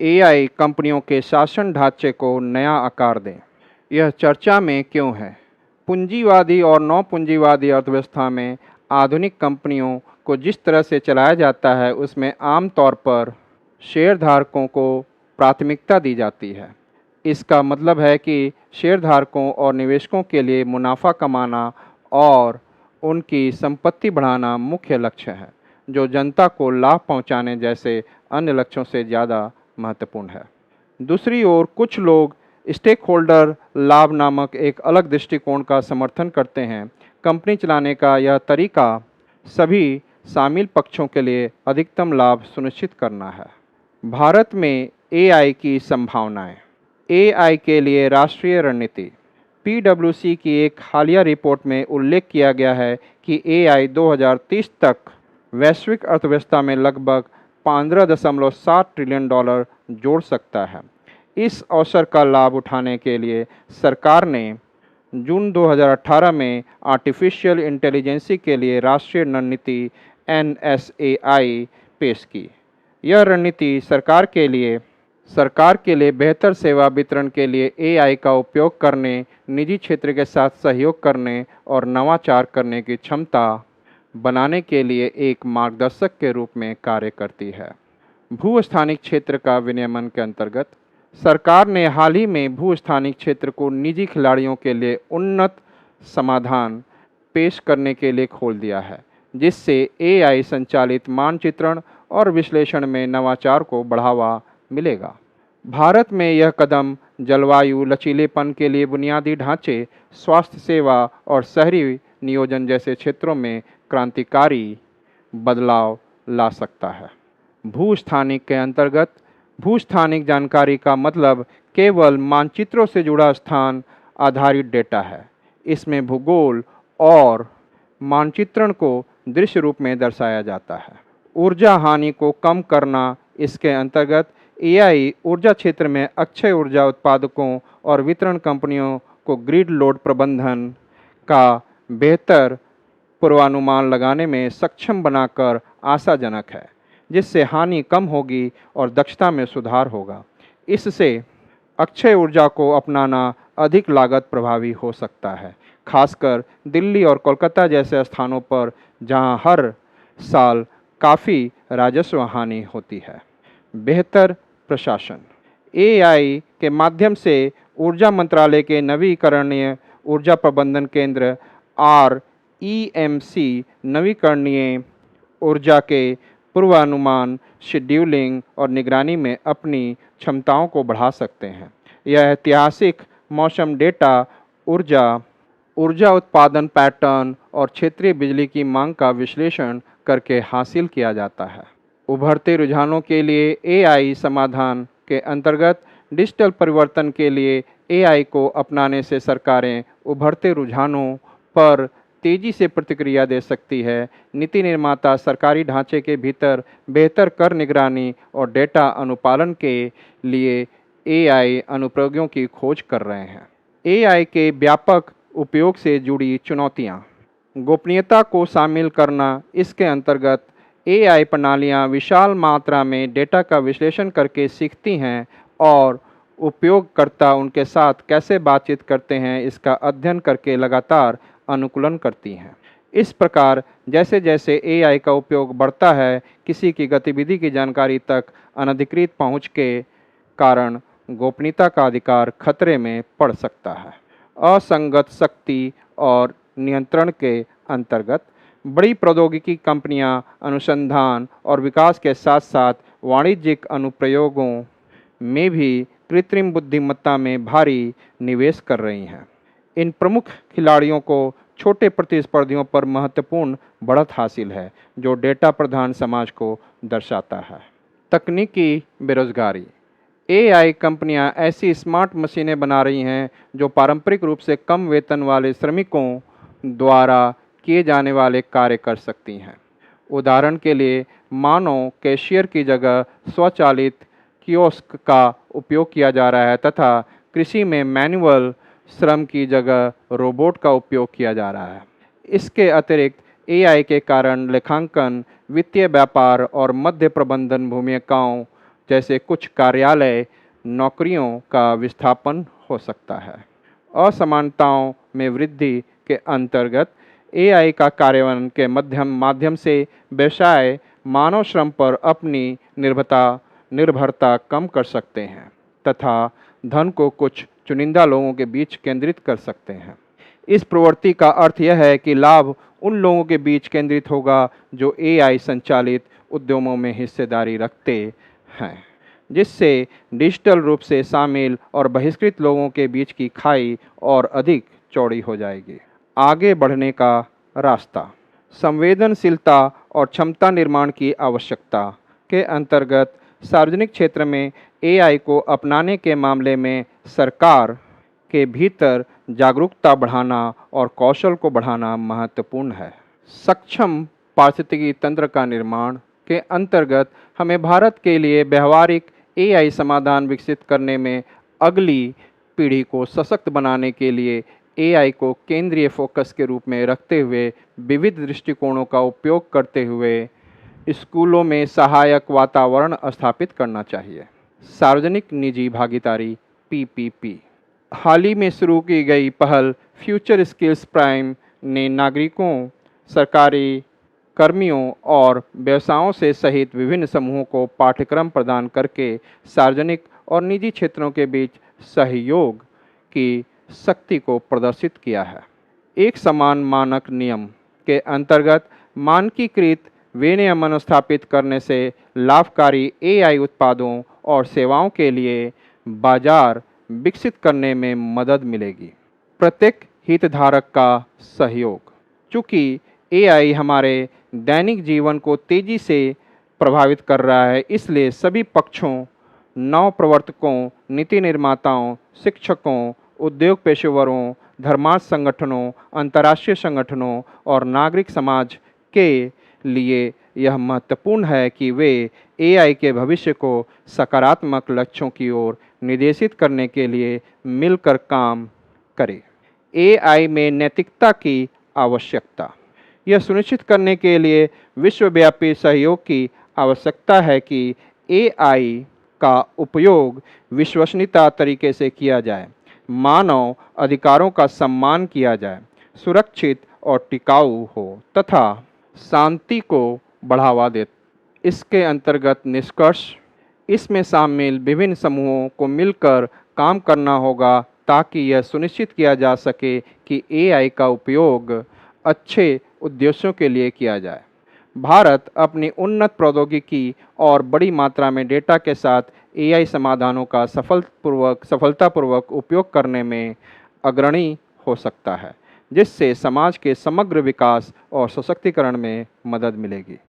AI कंपनियों के शासन ढांचे को नया आकार दें। यह चर्चा में क्यों है? पूंजीवादी और नौ पूंजीवादी अर्थव्यवस्था में आधुनिक कंपनियों को जिस तरह से चलाया जाता है, उसमें आमतौर पर शेयरधारकों को प्राथमिकता दी जाती है। इसका मतलब है कि शेयरधारकों और निवेशकों के लिए मुनाफा कमाना और उनकी संपत्ति बढ़ाना मुख्य लक्ष्य है, जो जनता को लाभ पहुंचाने जैसे अन्य लक्ष्यों से ज़्यादा महत्वपूर्ण है। दूसरी ओर कुछ लोग स्टेक होल्डर लाभ नामक एक अलग दृष्टिकोण का समर्थन करते हैं। कंपनी चलाने का यह तरीका सभी शामिल पक्षों के लिए अधिकतम लाभ सुनिश्चित करना है। भारत में एआई की संभावनाएं। एआई के लिए राष्ट्रीय रणनीति। पीडब्ल्यूसी की एक हालिया रिपोर्ट में उल्लेख किया गया है कि एआई 2030 तक वैश्विक अर्थव्यवस्था में लगभग 15.7 ट्रिलियन डॉलर जोड़ सकता है। इस अवसर का लाभ उठाने के लिए सरकार ने जून 2018 में आर्टिफिशियल इंटेलिजेंसी के लिए राष्ट्रीय रणनीति NSAI पेश की। यह रणनीति सरकार के लिए बेहतर सेवा वितरण के लिए एआई का उपयोग करने, निजी क्षेत्र के साथ सहयोग करने और नवाचार करने की क्षमता बनाने के लिए एक मार्गदर्शक के रूप में कार्य करती है। भू-स्थानिक क्षेत्र का विनियमन के अंतर्गत सरकार ने हाल ही में भू-स्थानिक क्षेत्र को निजी खिलाड़ियों के लिए उन्नत समाधान पेश करने के लिए खोल दिया है, जिससे एआई संचालित मानचित्रण और विश्लेषण में नवाचार को बढ़ावा मिलेगा। भारत में यह कदम जलवायु लचीलेपन के लिए बुनियादी ढांचे, स्वास्थ्य सेवा और शहरी नियोजन जैसे क्षेत्रों में क्रांतिकारी बदलाव ला सकता है। भू-स्थानिक के अंतर्गत भू-स्थानिक जानकारी का मतलब केवल मानचित्रों से जुड़ा स्थान आधारित डेटा है। इसमें भूगोल और मानचित्रण को दृश्य रूप में दर्शाया जाता है। ऊर्जा हानि को कम करना। इसके अंतर्गत एआई ऊर्जा क्षेत्र में अक्षय ऊर्जा उत्पादकों और वितरण कंपनियों को ग्रिड लोड प्रबंधन का बेहतर पूर्वानुमान लगाने में सक्षम बनाकर आशाजनक है, जिससे हानि कम होगी और दक्षता में सुधार होगा। इससे अक्षय ऊर्जा को अपनाना अधिक लागत प्रभावी हो सकता है, खासकर दिल्ली और कोलकाता जैसे स्थानों पर जहां हर साल काफ़ी राजस्व हानि होती है। बेहतर प्रशासन। एआई के माध्यम से ऊर्जा मंत्रालय के नवीकरणीय ऊर्जा प्रबंधन केंद्र REMC नवीकरणीय ऊर्जा के पूर्वानुमान, शेड्यूलिंग और निगरानी में अपनी क्षमताओं को बढ़ा सकते हैं। यह ऐतिहासिक मौसम डेटा, ऊर्जा उत्पादन पैटर्न और क्षेत्रीय बिजली की मांग का विश्लेषण करके हासिल किया जाता है। उभरते रुझानों के लिए एआई समाधान के अंतर्गत डिजिटल परिवर्तन के लिए एआई को अपनाने से सरकारें उभरते रुझानों पर तेजी से प्रतिक्रिया दे सकती है। नीति निर्माता सरकारी ढांचे के भीतर बेहतर कर निगरानी और डेटा अनुपालन के लिए एआई अनुप्रयोगों की खोज कर रहे हैं। एआई के व्यापक उपयोग से जुड़ी चुनौतियां। गोपनीयता को शामिल करना। इसके अंतर्गत एआई प्रणालियां विशाल मात्रा में डेटा का विश्लेषण करके सीखती हैं और उपयोगकर्ता उनके साथ कैसे बातचीत करते हैं इसका अध्ययन करके लगातार अनुकूलन करती हैं। इस प्रकार जैसे जैसे एआई का उपयोग बढ़ता है, किसी की गतिविधि की जानकारी तक अनधिकृत पहुंच के कारण गोपनीयता का अधिकार खतरे में पड़ सकता है। असंगत शक्ति और नियंत्रण के अंतर्गत बड़ी प्रौद्योगिकी कंपनियां अनुसंधान और विकास के साथ साथ वाणिज्यिक अनुप्रयोगों में भी कृत्रिम बुद्धिमत्ता में भारी निवेश कर रही हैं। इन प्रमुख खिलाड़ियों को छोटे प्रतिस्पर्धियों पर महत्वपूर्ण बढ़त हासिल है, जो डेटा प्रधान समाज को दर्शाता है। तकनीकी बेरोजगारी। एआई कंपनियां ऐसी स्मार्ट मशीनें बना रही हैं जो पारंपरिक रूप से कम वेतन वाले श्रमिकों द्वारा किए जाने वाले कार्य कर सकती हैं। उदाहरण के लिए, मानव कैशियर की जगह स्वचालित कियोस्क का उपयोग किया जा रहा है तथा कृषि में मैनुअल श्रम की जगह रोबोट का उपयोग किया जा रहा है। इसके अतिरिक्त एआई के कारण लेखांकन, वित्तीय व्यापार और मध्य प्रबंधन भूमिकाओं जैसे कुछ कार्यालय नौकरियों का विस्थापन हो सकता है। असमानताओं में वृद्धि के अंतर्गत एआई का कार्यान्वयन के माध्यम से व्यवसाय मानव श्रम पर अपनी निर्भरता कम कर सकते हैं तथा धन को कुछ चुनिंदा लोगों के बीच केंद्रित कर सकते हैं। इस प्रवृत्ति का अर्थ यह है कि लाभ उन लोगों के बीच केंद्रित होगा जो एआई संचालित उद्यमों में हिस्सेदारी रखते हैं, जिससे डिजिटल रूप से शामिल और बहिष्कृत लोगों के बीच की खाई और अधिक चौड़ी हो जाएगी। आगे बढ़ने का रास्ता। संवेदनशीलता और क्षमता निर्माण की आवश्यकता के अंतर्गत सार्वजनिक क्षेत्र में एआई को अपनाने के मामले में सरकार के भीतर जागरूकता बढ़ाना और कौशल को बढ़ाना महत्वपूर्ण है। सक्षम पारिस्थितिकी तंत्र का निर्माण के अंतर्गत हमें भारत के लिए व्यवहारिक एआई समाधान विकसित करने में अगली पीढ़ी को सशक्त बनाने के लिए एआई को केंद्रीय फोकस के रूप में रखते हुए विविध दृष्टिकोणों का उपयोग करते हुए स्कूलों में सहायक वातावरण स्थापित करना चाहिए। सार्वजनिक निजी भागीदारी पीपीपी। हाल ही में शुरू की गई पहल फ्यूचर स्किल्स प्राइम ने नागरिकों, सरकारी कर्मियों और व्यवसायों से सहित विभिन्न समूहों को पाठ्यक्रम प्रदान करके सार्वजनिक और निजी क्षेत्रों के बीच सहयोग की शक्ति को प्रदर्शित किया है। एक समान मानक नियम के अंतर्गत मानकीकृत विनियमन स्थापित करने से लाभकारी एआई उत्पादों और सेवाओं के लिए बाजार विकसित करने में मदद मिलेगी। प्रत्येक हितधारक का सहयोग। चूँकि एआई हमारे दैनिक जीवन को तेज़ी से प्रभावित कर रहा है, इसलिए सभी पक्षों, नव प्रवर्तकों, नीति निर्माताओं, शिक्षकों, उद्योग पेशेवरों, धर्मार्थ संगठनों, अंतर्राष्ट्रीय संगठनों और नागरिक समाज के लिए यह महत्वपूर्ण है कि वे एआई के भविष्य को सकारात्मक लक्ष्यों की ओर निर्देशित करने के लिए मिलकर काम करें। एआई में नैतिकता की आवश्यकता। यह सुनिश्चित करने के लिए विश्वव्यापी सहयोग की आवश्यकता है कि एआई का उपयोग विश्वसनीयता तरीके से किया जाए, मानव अधिकारों का सम्मान किया जाए, सुरक्षित और टिकाऊ हो तथा शांति को बढ़ावा दे। इसके अंतर्गत निष्कर्ष। इसमें शामिल विभिन्न समूहों को मिलकर काम करना होगा ताकि यह सुनिश्चित किया जा सके कि एआई का उपयोग अच्छे उद्देश्यों के लिए किया जाए। भारत अपनी उन्नत प्रौद्योगिकी और बड़ी मात्रा में डेटा के साथ एआई समाधानों का सफलतापूर्वक उपयोग करने में अग्रणी हो सकता है, जिससे समाज के समग्र विकास और सशक्तिकरण में मदद मिलेगी।